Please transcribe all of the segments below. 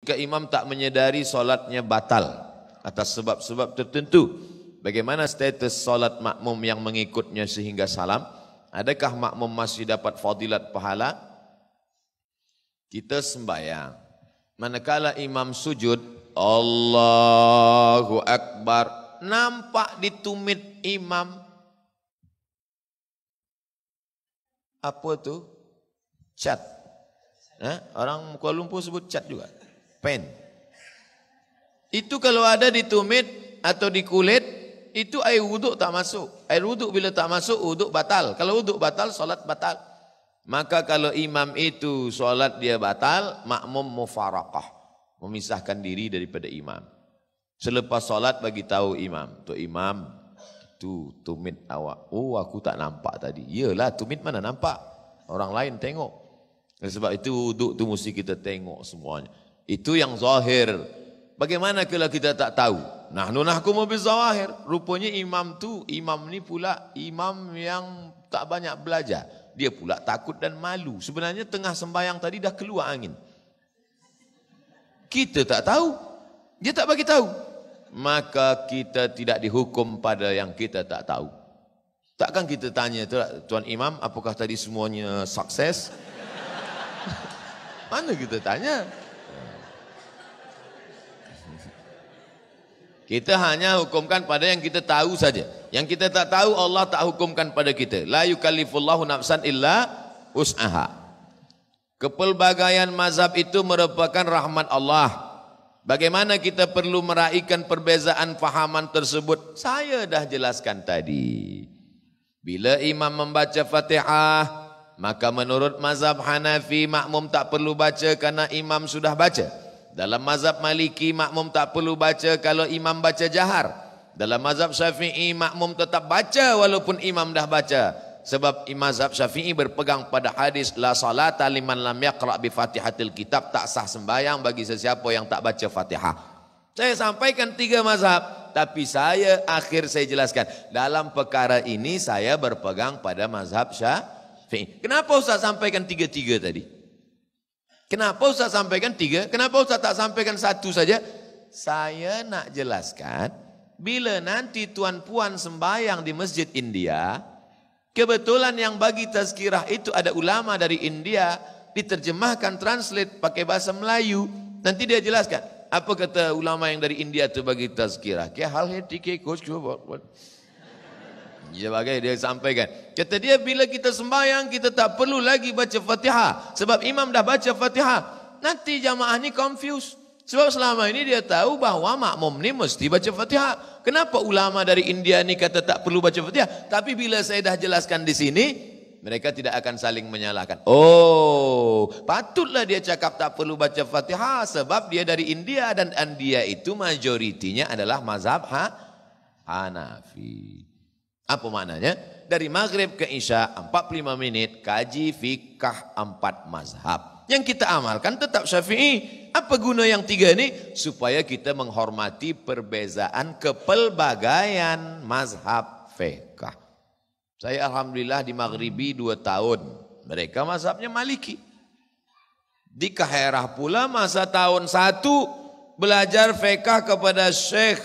Jika imam tak menyedari solatnya batal atas sebab-sebab tertentu, bagaimana status solat makmum yang mengikutnya sehingga salam? Adakah makmum masih dapat fadilat pahala? Kita sembahyang, manakala imam sujud, Allahu Akbar, nampak di tumit imam apa tu? Cat. Orang Kuala Lumpur sebut cat juga. Pen. Itu kalau ada di tumit atau di kulit, itu air wuduk tak masuk. Air wuduk bila tak masuk, wuduk batal. Kalau wuduk batal, solat batal. Maka kalau imam itu solat dia batal, makmum mufaraqah, memisahkan diri daripada imam. Selepas solat bagi tahu imam, tu imam, tu tumit awak. Oh, aku tak nampak tadi. Yalah, tumit mana nampak? Orang lain tengok. Dan sebab itu wuduk tu mesti kita tengok semuanya. Itu yang zahir. Bagaimana kalau kita tak tahu? Nahnu nahkumu bizawahir. Rupanya imam ni pula imam yang tak banyak belajar. Dia pula takut dan malu. Sebenarnya tengah sembahyang tadi dah keluar angin. Kita tak tahu. Dia tak bagi tahu. Maka kita tidak dihukum pada yang kita tak tahu. Takkan kita tanya, Tuan Imam, apakah tadi semuanya sukses? Mana kita tanya? Kita hanya hukumkan pada yang kita tahu saja. Yang kita tak tahu Allah tak hukumkan pada kita. La yukallifullahu nafsan illa wus'aha. Kepelbagaian mazhab itu merupakan rahmat Allah. Bagaimana kita perlu meraihkan perbezaan fahaman tersebut? Saya dah jelaskan tadi. Bila imam membaca Fatihah, maka menurut mazhab Hanafi makmum tak perlu baca karena imam sudah baca. Dalam mazhab Maliki makmum tak perlu baca kalau imam baca jahar. Dalam mazhab Syafi'i makmum tetap baca walaupun imam dah baca. Sebab mazhab Syafi'i berpegang pada hadis la salata liman lam yaqra bi Fatihatil kitab, tak sah sembahyang bagi sesiapa yang tak baca Fatihah. Saya sampaikan 3 mazhab, tapi saya jelaskan dalam perkara ini saya berpegang pada mazhab Syafi'i. Kenapa Ustaz sampaikan 3 tadi? Kenapa Ustaz sampaikan 3? Kenapa Ustaz tak sampaikan 1 saja? Saya nak jelaskan, bila nanti tuan puan sembahyang di Masjid India, kebetulan yang bagi tazkirah itu ada ulama dari India, diterjemahkan, translate pakai bahasa Melayu. Nanti dia jelaskan, apa kata ulama yang dari India itu bagi tazkirah. Kaya hal hati ke coach sebagai dia sampaikan. Kata dia bila kita sembahyang kita tak perlu lagi baca Fatihah. Sebab imam dah baca Fatihah. Nanti jamaah ni confused. Sebab selama ini dia tahu bahawa makmum ni mesti baca Fatihah. Kenapa ulama dari India ni kata tak perlu baca Fatihah? Tapi bila saya dah jelaskan di sini, mereka tidak akan saling menyalahkan. Oh, patutlah dia cakap tak perlu baca Fatihah sebab dia dari India dan India itu majoritinya adalah mazhab Hanafi. Apa maknanya? Dari maghrib ke isya 45 menit kaji fikah 4 mazhab. Yang kita amalkan tetap Syafi'i. Apa guna yang 3 ini? Supaya kita menghormati perbezaan kepelbagaian mazhab fikah. Saya alhamdulillah di Maghribi 2 tahun. Mereka mazhabnya Maliki. Di Kaherah pula masa tahun 1 belajar fikah kepada Syekh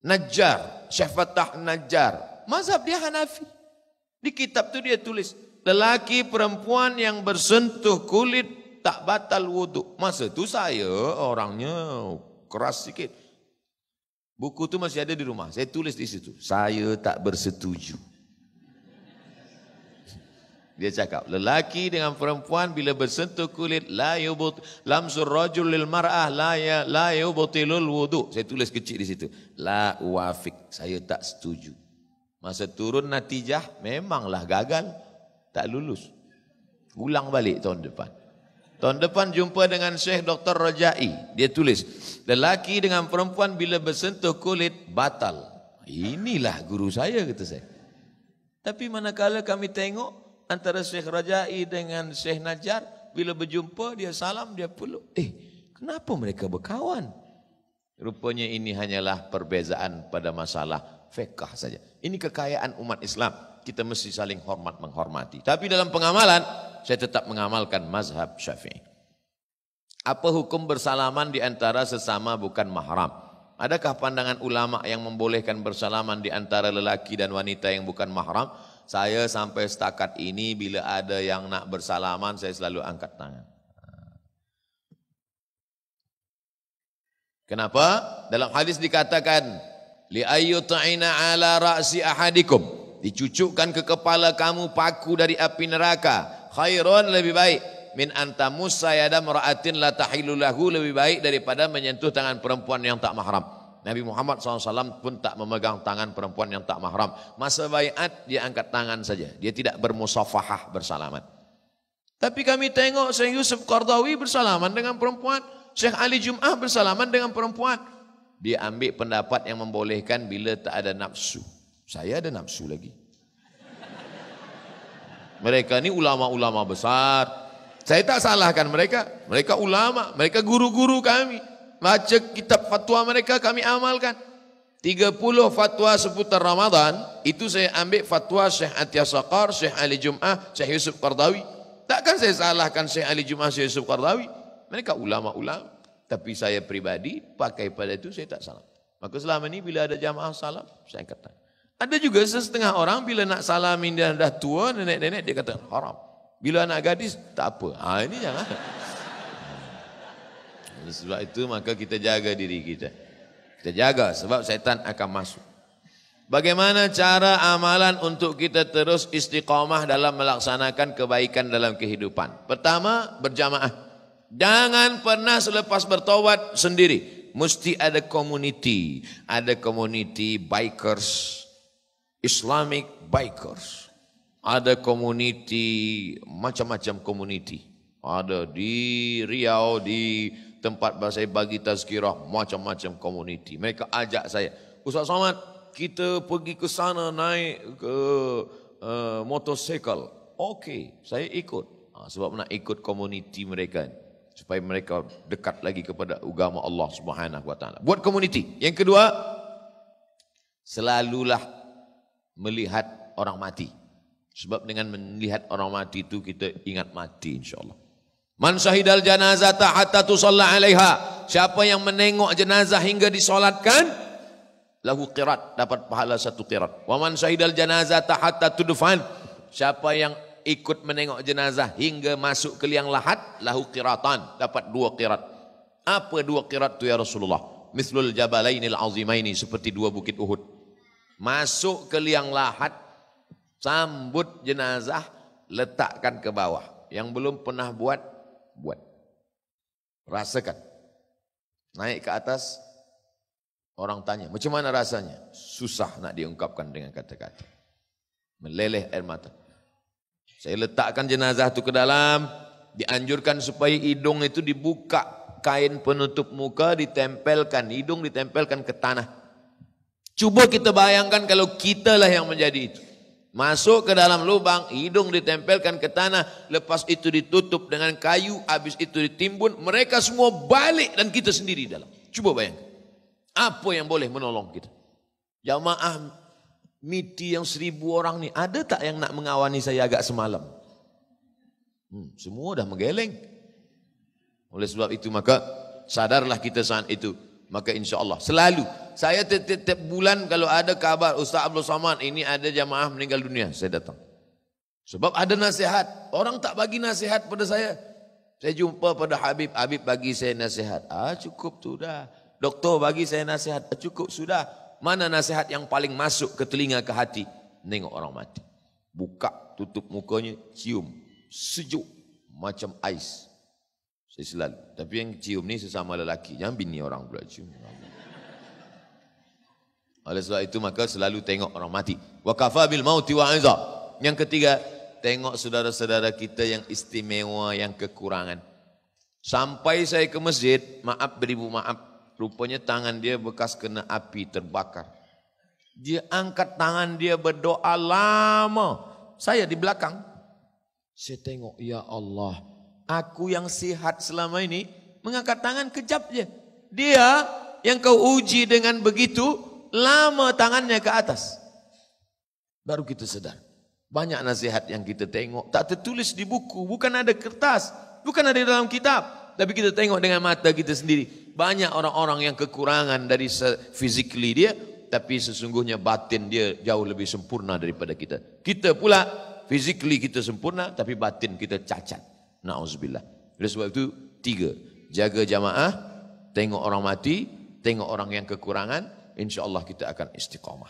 Najjar. Syekh Fatah Najjar, mazhab dia Hanafi. Di kitab tu dia tulis, lelaki perempuan yang bersentuh kulit tak batal wuduk. Masa tu saya orangnya keras sikit. Buku tu masih ada di rumah, saya tulis di situ, saya tak bersetuju. Dia cakap, lelaki dengan perempuan bila bersentuh kulit lamsur rajul lil mar'ah la yubtilul wudu. Saya tulis kecil di situ. La uwafik, saya tak setuju. Masa turun natijah memanglah gagal, tak lulus. Ulang balik tahun depan. Tahun depan jumpa dengan Syekh Dr. Rajai. Dia tulis, lelaki dengan perempuan bila bersentuh kulit batal. Inilah guru saya, kata saya. Tapi manakala kami tengok antara Syekh Rajai dengan Syekh Najjar, bila berjumpa dia salam, dia peluk. Kenapa mereka berkawan? Rupanya ini hanyalah perbezaan pada masalah fiqh saja. Ini kekayaan umat Islam. Kita mesti saling hormat menghormati. Tapi dalam pengamalan, saya tetap mengamalkan mazhab Syafi'i. Apa hukum bersalaman di antara sesama bukan mahram? Adakah pandangan ulama yang membolehkan bersalaman di antara lelaki dan wanita yang bukan mahram? Saya sampai setakat ini bila ada yang nak bersalaman saya selalu angkat tangan. Kenapa? Dalam hadis dikatakan li ayyuta'ina ala ra'si ahadikum, dicucukkan ke kepala kamu paku dari api neraka, khairun, lebih baik, min antamussa yada mar'atin la tahillu lahu, lebih baik daripada menyentuh tangan perempuan yang tak mahram. Nabi Muhammad SAW pun tak memegang tangan perempuan yang tak mahram. Masa baiat dia angkat tangan saja, dia tidak bermusafahah, bersalaman. Tapi kami tengok Syekh Yusuf Qardawi bersalaman dengan perempuan, Syekh Ali Jum'ah bersalaman dengan perempuan. Dia ambil pendapat yang membolehkan bila tak ada nafsu. Saya ada nafsu lagi. Mereka ni ulama-ulama besar. Saya tak salahkan mereka. Mereka ulama, mereka guru-guru kami. Baca kitab fatwa mereka kami amalkan. 30 fatwa seputar Ramadan, itu saya ambil fatwa Syekh Atiyah Saqar, Syekh Ali Jum'ah, Syekh Yusuf Qardawi. Takkan saya salahkan Syekh Ali Jum'ah, Syekh Yusuf Qardawi. Mereka ulama-ulama. Tapi saya pribadi pakai pada itu saya tak salam. Maka selama ini bila ada jamaah salam, saya kata. Ada juga setengah orang bila nak salamin dia dah tua, nenek-nenek, dia kata haram. Bila anak gadis, tak apa. Ini jangan. Sebab itu maka kita jaga diri kita. Kita jaga sebab syaitan akan masuk. Bagaimana cara amalan untuk kita terus istiqamah dalam melaksanakan kebaikan dalam kehidupan? Pertama, berjamaah. Jangan pernah selepas bertaubat sendiri. Mesti ada community. Ada community bikers, Islamic bikers. Ada community, macam-macam community. Ada di Riau, di tempat saya bagi tazkirah, macam-macam community. Mereka ajak saya, Ustaz Somad, kita pergi ke sana naik ke motosikal. Okey, saya ikut. Sebab nak ikut community mereka, supaya mereka dekat lagi kepada agama Allah Subhanahu wa taala. Buat community. Yang kedua, selalulah melihat orang mati. Sebab dengan melihat orang mati itu kita ingat mati insya-Allah. Man syahidal janazata hatta tusalla alaiha. Siapa yang menengok jenazah hingga disolatkan, lahu qirat, dapat pahala 1 qirat. Wa man syahidal janazata hatta tudfan. Siapa yang ikut menengok jenazah hingga masuk ke liang lahat, lahu qiratan, dapat 2 qirat. Apa 2 qirat tu ya Rasulullah? Mithlul jabalainil azimaini, seperti 2 bukit Uhud. Masuk ke liang lahat, sambut jenazah, letakkan ke bawah. Yang belum pernah buat, buat. Rasakan. Naik ke atas, orang tanya, macam mana rasanya? Susah nak diungkapkan dengan kata-kata. Meleleh air mata. Saya letakkan jenazah itu ke dalam, dianjurkan supaya hidung itu dibuka, kain penutup muka ditempelkan, hidung ditempelkan ke tanah. Cuba kita bayangkan kalau kita lah yang menjadi itu. Masuk ke dalam lubang, hidung ditempelkan ke tanah, lepas itu ditutup dengan kayu, habis itu ditimbun, mereka semua balik dan kita sendiri dalam. Cuba bayangkan. Apa yang boleh menolong kita? Jamaah miti yang 1000 orang ni, ada tak yang nak mengawani saya agak semalam? Semua dah menggeleng. Oleh sebab itu maka sadarlah kita saat itu. Maka insya Allah selalu saya tiap bulan kalau ada kabar Ustaz Abdul Somad ini ada jamaah meninggal dunia, saya datang. Sebab ada nasihat. Orang tak bagi nasihat pada saya. Saya jumpa pada Habib, Habib bagi saya nasihat. Cukup tu dah. Doktor bagi saya nasihat. Cukup sudah. Mana nasihat yang paling masuk ke telinga, ke hati? Nengok orang mati. Buka, tutup mukanya, cium. Sejuk. Macam ais. Saya selalu. Tapi yang cium ni sesama lelaki. Jangan bini orang pula cium. Oleh sebab itu maka selalu tengok orang mati. Wa kafa bil mauti wa'izah. Yang ketiga, tengok saudara-saudara kita yang istimewa, yang kekurangan. Sampai saya ke masjid, maaf beribu maaf, rupanya tangan dia bekas kena api terbakar. Dia angkat tangan dia berdoa lama. Saya di belakang. Saya tengok, ya Allah, aku yang sihat selama ini mengangkat tangan kejap je. Dia yang kau uji dengan begitu lama tangannya ke atas. Baru kita sedar. Banyak nasihat yang kita tengok tak tertulis di buku, bukan ada kertas, bukan ada dalam kitab. Tapi kita tengok dengan mata kita sendiri. Banyak orang-orang yang kekurangan dari physically dia, tapi sesungguhnya batin dia jauh lebih sempurna daripada kita. Kita pula physically kita sempurna, tapi batin kita cacat. Na'udzubillah. Oleh sebab itu 3. Jaga jamaah, tengok orang mati, tengok orang yang kekurangan, insya Allah kita akan istiqamah.